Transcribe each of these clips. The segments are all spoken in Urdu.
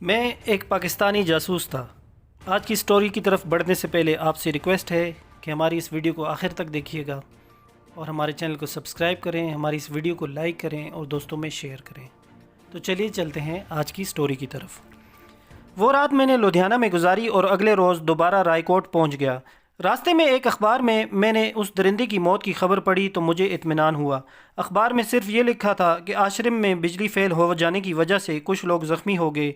میں ایک پاکستانی جاسوس تھا۔ آج کی سٹوری کی طرف بڑھنے سے پہلے آپ سے ریکویسٹ ہے کہ ہماری اس ویڈیو کو آخر تک دیکھیے گا اور ہمارے چینل کو سبسکرائب کریں، ہماری اس ویڈیو کو لائک کریں اور دوستوں میں شیئر کریں۔ تو چلیے چلتے ہیں آج کی سٹوری کی طرف۔ وہ رات میں نے لدھیانہ میں گزاری اور اگلے روز دوبارہ رائے کوٹ پہنچ گیا۔ راستے میں ایک اخبار میں نے اس درندے کی موت کی خبر پڑھی تو مجھے اطمینان ہوا۔ اخبار میں صرف یہ لکھا تھا کہ آشرم میں بجلی فیل ہو جانے کی وجہ سے کچھ لوگ زخمی ہو گئے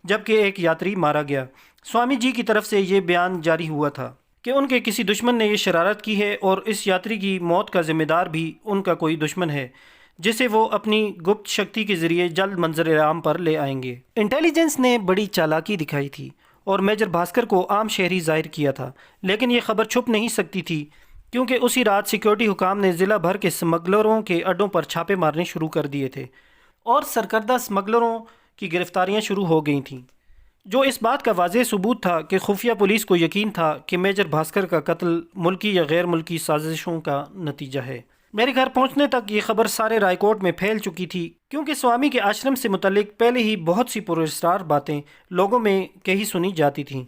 جبکہ ایک یاتری مارا گیا۔ سوامی جی کی طرف سے یہ بیان جاری ہوا تھا کہ ان کے کسی دشمن نے یہ شرارت کی ہے اور اس یاتری کی موت کا ذمہ دار بھی ان کا کوئی دشمن ہے جسے وہ اپنی گپت شکتی کے ذریعے جلد منظر عام پر لے آئیں گے۔ انٹیلیجنس نے بڑی چالاکی دکھائی تھی اور میجر بھاسکر کو عام شہری ظاہر کیا تھا، لیکن یہ خبر چھپ نہیں سکتی تھی کیونکہ اسی رات سیکیورٹی حکام نے ضلع بھر کے اسمگلروں کے اڈوں پر چھاپے مارنے شروع کر دیے تھے اور سرکردہ اسمگلروں کی گرفتاریاں شروع ہو گئی تھیں، جو اس بات کا واضح ثبوت تھا کہ خفیہ پولیس کو یقین تھا کہ میجر بھاسکر کا قتل ملکی یا غیر ملکی سازشوں کا نتیجہ ہے۔ میرے گھر پہنچنے تک یہ خبر سارے رائے کوٹ میں پھیل چکی تھی کیونکہ سوامی کے آشرم سے متعلق پہلے ہی بہت سی پراسرار باتیں لوگوں میں کہی سنی جاتی تھیں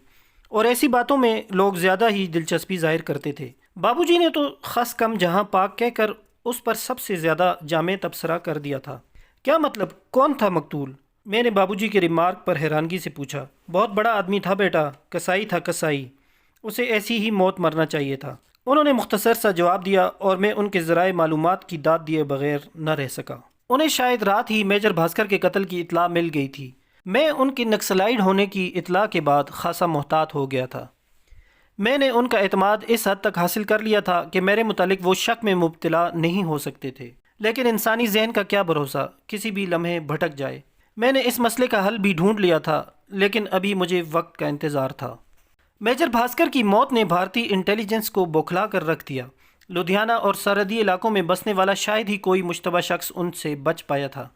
اور ایسی باتوں میں لوگ زیادہ ہی دلچسپی ظاہر کرتے تھے۔ بابو جی نے تو خس کم جہاں پاک کہہ کر اس پر سب سے زیادہ جامع تبصرہ کر دیا تھا۔ کیا مطلب؟ کون تھا مقتول؟ میں نے بابو جی کے ریمارک پر حیرانگی سے پوچھا۔ بہت بڑا آدمی تھا بیٹا، کسائی تھا کسائی، اسے ایسی ہی موت مرنا چاہیے تھا۔ انہوں نے مختصر سا جواب دیا اور میں ان کے ذرائع معلومات کی داد دیے بغیر نہ رہ سکا۔ انہیں شاید رات ہی میجر بھاسکر کے قتل کی اطلاع مل گئی تھی۔ میں ان کے نکسلائیڈ ہونے کی اطلاع کے بعد خاصا محتاط ہو گیا تھا۔ میں نے ان کا اعتماد اس حد تک حاصل کر لیا تھا کہ میرے متعلق وہ شک میں مبتلا نہیں ہو سکتے تھے، لیکن انسانی ذہن کا کیا بھروسہ، کسی بھی لمحے بھٹک جائے۔ میں نے اس مسئلے کا حل بھی ڈھونڈ لیا تھا، لیکن ابھی مجھے وقت کا انتظار تھا۔ میجر بھاسکر کی موت نے بھارتی انٹیلیجنس کو بوکھلا کر رکھ دیا۔ لدھیانہ اور سرحدی علاقوں میں بسنے والا شاید ہی کوئی مشتبہ شخص ان سے بچ پایا تھا۔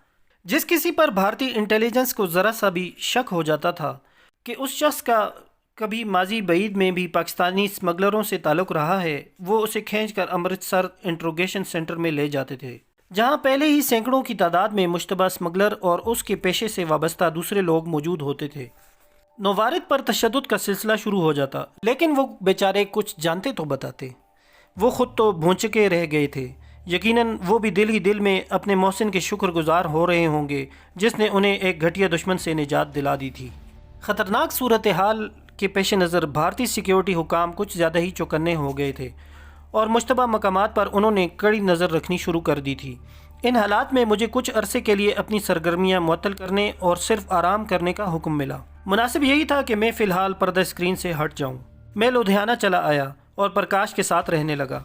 جس کسی پر بھارتی انٹیلیجنس کو ذرا سا بھی شک ہو جاتا تھا کہ اس شخص کا کبھی ماضی بعید میں بھی پاکستانی اسمگلروں سے تعلق رہا ہے، وہ اسے کھینچ کر امرتسر انٹروگیشن سینٹر میں لے جاتے تھے، جہاں پہلے ہی سینکڑوں کی تعداد میں مشتبہ اسمگلر اور اس کے پیشے سے وابستہ دوسرے لوگ موجود ہوتے تھے۔ نوارد پر تشدد کا سلسلہ شروع ہو جاتا، لیکن وہ بیچارے کچھ جانتے تو بتاتے۔ وہ خود تو بھونچکے رہ گئے تھے، یقیناً وہ بھی دل ہی دل میں اپنے محسن کے شکر گزار ہو رہے ہوں گے جس نے انہیں ایک گھٹیا دشمن سے نجات دلا دی تھی۔ خطرناک صورتحال کے پیش نظر بھارتی سیکیورٹی حکام کچھ زیادہ ہی چوکنے ہو گئے تھے اور مشتبہ مقامات پر انہوں نے کڑی نظر رکھنی شروع کر دی تھی۔ ان حالات میں مجھے کچھ عرصے کے لیے اپنی سرگرمیاں معطل کرنے اور صرف آرام کرنے کا حکم ملا۔ مناسب یہی تھا کہ میں فی الحال پردہ اسکرین سے ہٹ جاؤں۔ میں لدھیانہ چلا آیا اور پرکاش کے ساتھ رہنے لگا۔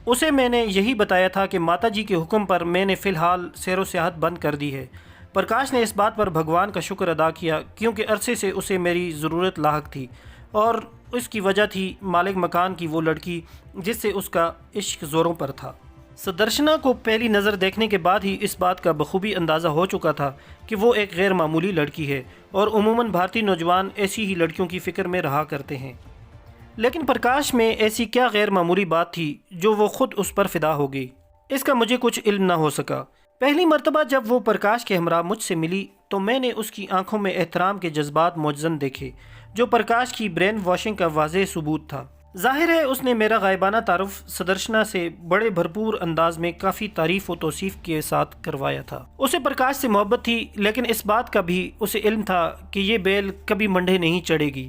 اسے میں نے یہی بتایا تھا کہ ماتا جی کے حکم پر میں نے فی الحال سیر و سیاحت بند کر دی ہے۔ پرکاش نے اس بات پر بھگوان کا شکر ادا کیا کیونکہ عرصے سے اسے میری ضرورت لاحق تھی اور اس کی وجہ تھی مالک مکان کی وہ لڑکی جس سے اس کا عشق زوروں پر تھا۔ سدرشنا کو پہلی نظر دیکھنے کے بعد ہی اس بات کا بخوبی اندازہ ہو چکا تھا کہ وہ ایک غیر معمولی لڑکی ہے اور عموماً بھارتی نوجوان ایسی ہی لڑکیوں کی فکر میں رہا کرتے ہیں، لیکن پرکاش میں ایسی کیا غیر معمولی بات تھی جو وہ خود اس پر فدا ہو گئی؟ اس کا مجھے کچھ علم نہ ہو سکا۔ پہلی مرتبہ جب وہ پرکاش کے ہمراہ مجھ سے ملی تو میں نے اس کی آنکھوں میں احترام کے جذبات موجزن دیکھے جو پرکاش کی برین واشنگ کا واضح ثبوت تھا۔ ظاہر ہے اس نے میرا غائبانہ تعارف سدرشنا سے بڑے بھرپور انداز میں کافی تعریف و توصیف کے ساتھ کروایا تھا۔ اسے پرکاش سے محبت تھی، لیکن اس بات کا بھی اسے علم تھا کہ یہ بیل کبھی منڈے نہیں چڑھے گی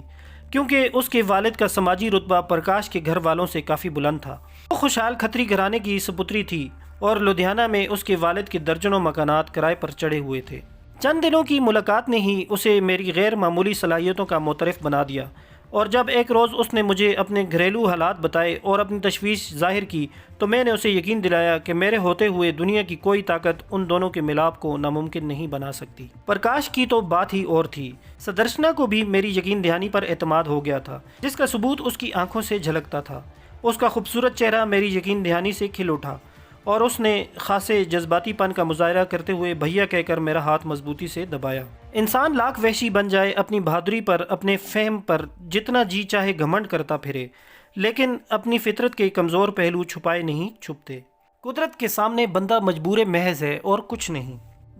کیونکہ اس کے والد کا سماجی رتبہ پرکاش کے گھر والوں سے کافی بلند تھا۔ وہ خوشحال کھتری گھرانے کی سپتری تھی اور لدھیانہ میں اس کے والد کے درجنوں مکانات کرائے پر چڑھے ہوئے تھے۔ چند دنوں کی ملاقات نے ہی اسے میری غیر معمولی صلاحیتوں کا معترف بنا دیا، اور جب ایک روز اس نے مجھے اپنے گھریلو حالات بتائے اور اپنی تشویش ظاہر کی تو میں نے اسے یقین دلایا کہ میرے ہوتے ہوئے دنیا کی کوئی طاقت ان دونوں کے ملاپ کو ناممکن نہیں بنا سکتی۔ پرکاش کی تو بات ہی اور تھی۔ سدرشنا کو بھی میری یقین دہانی پر اعتماد ہو گیا تھا جس کا ثبوت اس کی آنکھوں سے جھلکتا تھا۔ اس کا خوبصورت چہرہ میری یقین دہانی سے کھل اٹھا اور اس نے خاصے جذباتی پن کا مظاہرہ کرتے ہوئے بھیا کہہ کر میرا ہاتھ مضبوطی سے دبایا۔ انسان لاکھ وحشی بن جائے، اپنی بہادری پر، اپنے فہم پر جتنا جی چاہے گھمنڈ کرتا پھرے، لیکن اپنی فطرت کے کمزور پہلو چھپائے نہیں چھپتے۔ قدرت کے سامنے بندہ مجبور محض ہے اور کچھ نہیں۔